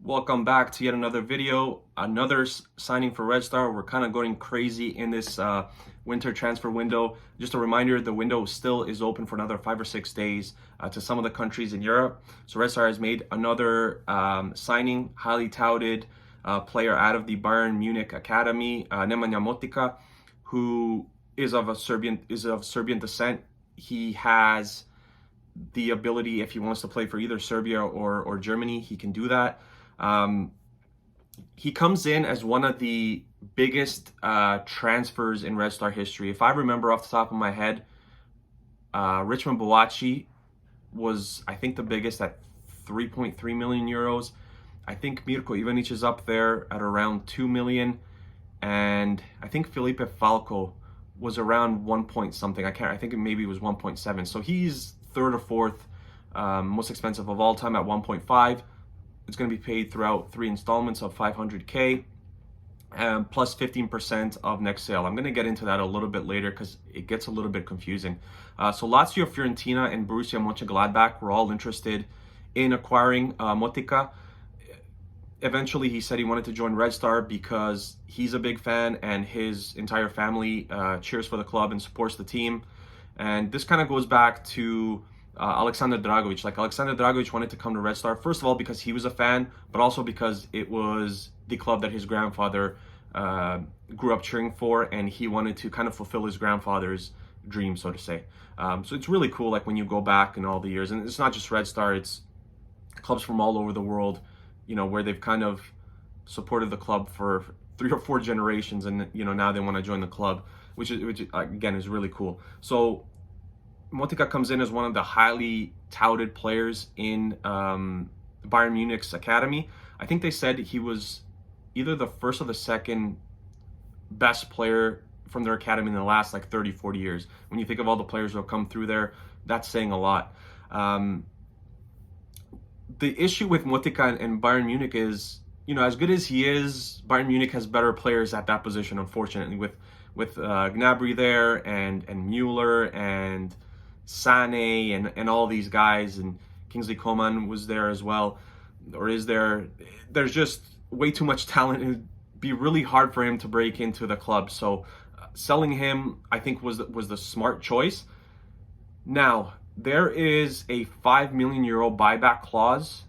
Welcome back to yet another video, another signing for Red Star. We're kind of going crazy in this winter transfer window. Just a reminder, the window still is open for another 5 or 6 days to some of the countries in Europe. So Red Star has made another signing, highly touted player out of the Bayern Munich academy, Nemanja Motika, who is of Serbian descent. He has the ability, if he wants to play for either Serbia or Germany, he can do that. He comes in as one of the biggest transfers in Red Star history. If I remember off the top of my head, Richmond Boachi was, I think, the biggest at 3.3 million euros. I think Mirko Ivanic is up there at around 2 million. And I think Felipe Falco was around 1 point something. I think maybe it was 1.7. So he's third or fourth most expensive of all time at 1.5. It's going to be paid throughout 3 installments of 500K plus 15% of next sale. I'm going to get into that a little bit later because it gets a little bit confusing. So Lazio, Fiorentina, and Borussia Mönchengladbach were all interested in acquiring Motika. Eventually, he said he wanted to join Red Star because he's a big fan and his entire family cheers for the club and supports the team. And this kind of goes back to Aleksandar Dragovic. Like, Aleksandar Dragovic wanted to come to Red Star, first of all, because he was a fan, but also because it was the club that his grandfather grew up cheering for, and he wanted to kind of fulfill his grandfather's dream, so to say. So it's really cool, like, when you go back in all the years, and it's not just Red Star, it's clubs from all over the world, you know, where they've kind of supported the club for 3 or 4 generations, and, you know, now they want to join the club, which again is really cool. So Motika comes in as one of the highly touted players in Bayern Munich's academy. I think they said he was either the first or the second best player from their academy in the last like 30, 40 years. When you think of all the players who have come through there, that's saying a lot. The issue with Motika and Bayern Munich is, you know, as good as he is, Bayern Munich has better players at that position, unfortunately, with Gnabry there and Müller and Sane and all these guys, and Kingsley Coman was there as well, or is there. There's just way too much talent. It'd be really hard for him to break into the club. So selling him, I think, was the smart choice. Now, there is a 5 million euro buyback clause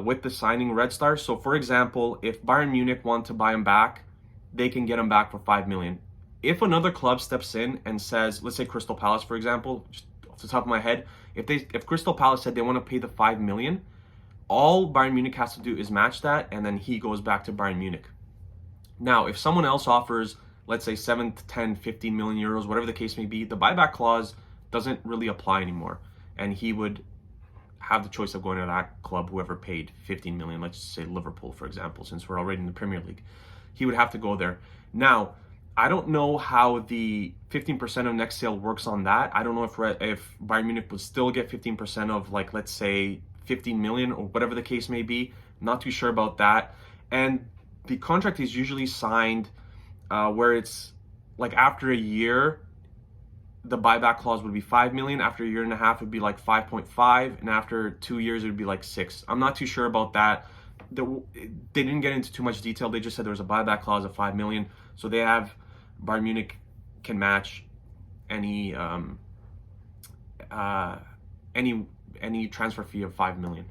with the signing Red Star. So, for example, if Bayern Munich want to buy him back, they can get him back for 5 million. If another club steps in and says, let's say Crystal Palace, for example, just off the top of my head, if Crystal Palace said they want to pay the 5 million, all Bayern Munich has to do is match that, and then he goes back to Bayern Munich. Now, if someone else offers, let's say 7 to 10, 15 million euros, whatever the case may be, the buyback clause doesn't really apply anymore, and he would have the choice of going to that club, whoever paid 15 million, let's just say Liverpool, for example, since we're already in the Premier League. He would have to go there. Now, I don't know how the 15% of next sale works on that. I don't know if Bayern Munich would still get 15% of, like, let's say 15 million or whatever the case may be. Not too sure about that. And the contract is usually signed where it's like after a year, the buyback clause would be 5 million. After a year and a half, it would be like 5.5. And after 2 years, it would be like 6. I'm not too sure about that. They didn't get into too much detail. They just said there was a buyback clause of 5 million. So they have, Bayern Munich can match any transfer fee of 5 million.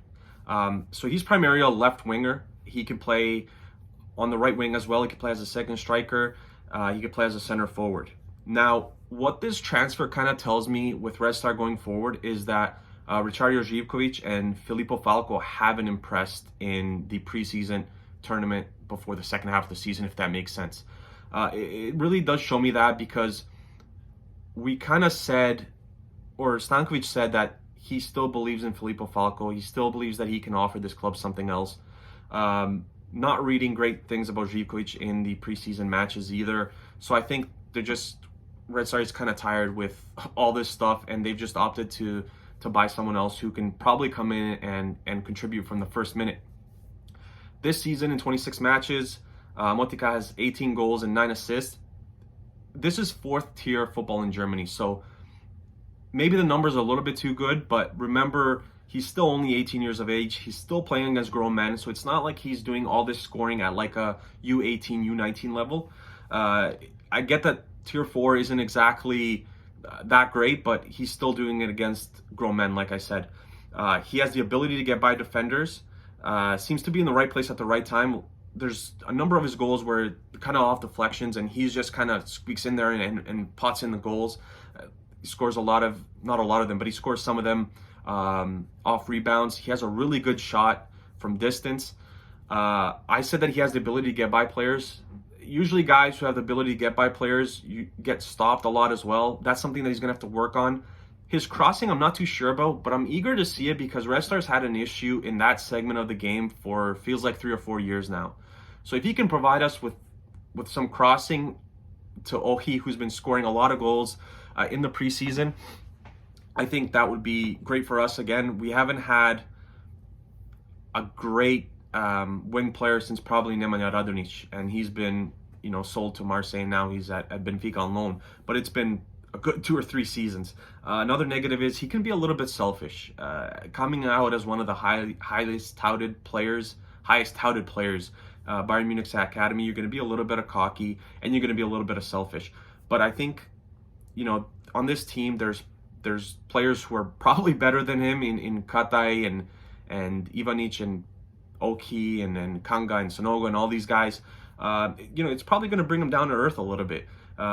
So he's primarily a left winger. He can play on the right wing as well. He can play as a second striker. He can play as a center forward. Now, what this transfer kind of tells me with Red Star going forward is that Richarlison Živković and Filippo Falco haven't impressed in the preseason tournament before the second half of the season, if that makes sense. It really does show me that, because we kind of said, or Stankovic said, that he still believes in Filippo Falco. He still believes that he can offer this club something else. Not reading great things about Živković in the preseason matches either. So I think Red Star is kind of tired with all this stuff, and they've just opted to buy someone else who can probably come in and contribute from the first minute. This season, in 26 matches, Motika has 18 goals and 9 assists. This is 4th tier football in Germany, so maybe the numbers are a little bit too good, but remember, He's still only 18 years of age. He's still playing against grown men, so it's not like he's doing all this scoring at like a U18, U19 level. I get that tier 4 isn't exactly that great, but he's still doing it against grown men, like I said. He has the ability to get by defenders. Seems to be in the right place at the right time. There's a number of his goals where kind of off deflections, and he's just kind of squeaks in there and pots in the goals. He scores not a lot of them, but he scores some of them off rebounds. He has a really good shot from distance. I said that he has the ability to get by players. Usually guys who have the ability to get by players, you get stopped a lot as well. That's something that he's going to have to work on. His crossing, I'm not too sure about, but I'm eager to see it because Red Star's had an issue in that segment of the game for feels like 3 or 4 years now. So if he can provide us with some crossing to Ohi, who's been scoring a lot of goals in the preseason, I think that would be great for us. Again, we haven't had a great wing player since probably Nemanja Radonjic, and he's been sold to Marseille. Now he's at Benfica on loan, but it's been a good 2 or 3 seasons. Another negative is he can be a little bit selfish. Coming out as one of the highest touted players, Bayern Munich's academy, you're going to be a little bit of cocky and you're going to be a little bit of selfish. But I think, on this team, there's players who are probably better than him in Katai and Ivanic and Oki and Kanga and Sonogo and all these guys. It's probably going to bring him down to earth a little bit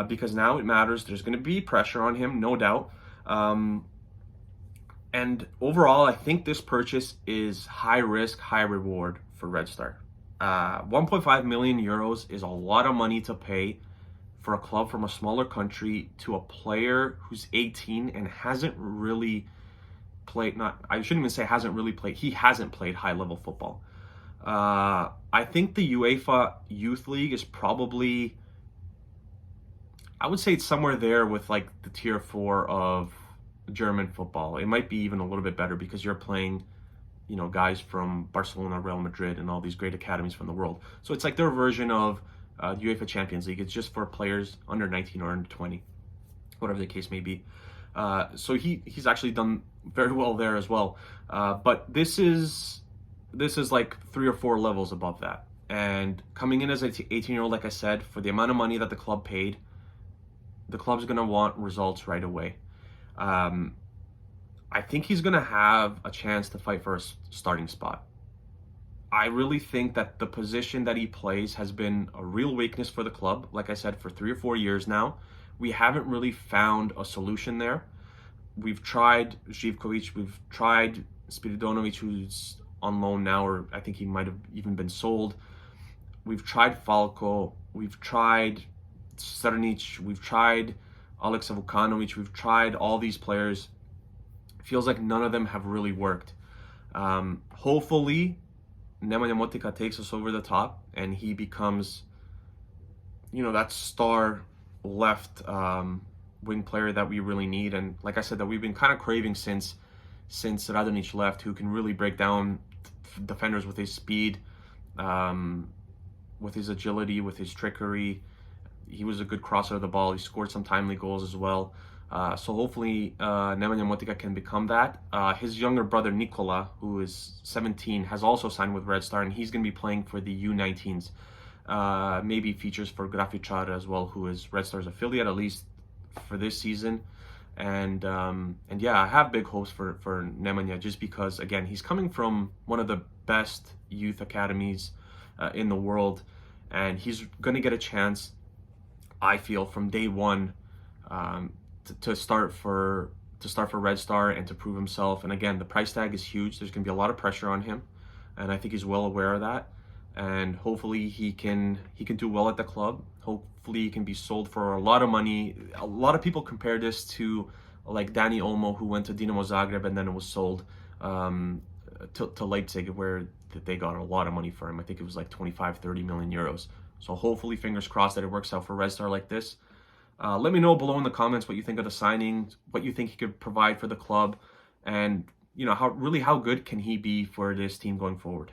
because now it matters. There's going to be pressure on him, no doubt. And overall, I think this purchase is high risk, high reward for Red Star. 1.5 million euros is a lot of money to pay for a club from a smaller country to a player who's 18 and hasn't really played, he hasn't played high-level football. I think the UEFA Youth League is probably, I would say it's somewhere there with like the tier 4 of German football. It might be even a little bit better because you're playing, guys from Barcelona, Real Madrid, and all these great academies from the world. So it's like their version of UEFA Champions League. It's just for players under 19 or under 20, whatever the case may be. So he's actually done very well there as well. But this is like 3 or 4 levels above that. And coming in as an 18-year-old, like I said, for the amount of money that the club paid, the club's going to want results right away. I think he's going to have a chance to fight for a starting spot. I really think that the position that he plays has been a real weakness for the club. Like I said, for 3 or 4 years now, we haven't really found a solution there. We've tried Živković, we've tried Spiridonovic, who's on loan now, or I think he might have even been sold. We've tried Falco, we've tried Strnić, we've tried Aleksa Vukanovic, we've tried all these players. It feels like none of them have really worked. Hopefully, Nemanja Motika takes us over the top and he becomes, that star left wing player that we really need. And like I said, that we've been kind of craving since Radonjic left, who can really break down defenders with his speed, with his agility, with his trickery. He was a good crosser of the ball. He scored some timely goals as well. So hopefully Nemanja Motika can become that. His younger brother Nikola, who is 17, has also signed with Red Star, and he's going to be playing for the U19s. Maybe features for Grafičar as well, who is Red Star's affiliate, at least for this season. And yeah, I have big hopes for Nemanja, just because, again, he's coming from one of the best youth academies in the world, and he's going to get a chance, I feel, from day one to start for Red Star and to prove himself. And again, the price tag is huge. There's going to be a lot of pressure on him, and I think he's well aware of that. And hopefully he can do well at the club. Hopefully he can be sold for a lot of money. A lot of people compare this to like Dani Olmo, who went to Dinamo Zagreb and then it was sold to Leipzig, where they got a lot of money for him. I think it was like 25-30 million euros. So hopefully, fingers crossed, that it works out for Red Star like this. Let me know below in the comments what you think of the signing, what you think he could provide for the club, and how good can he be for this team going forward.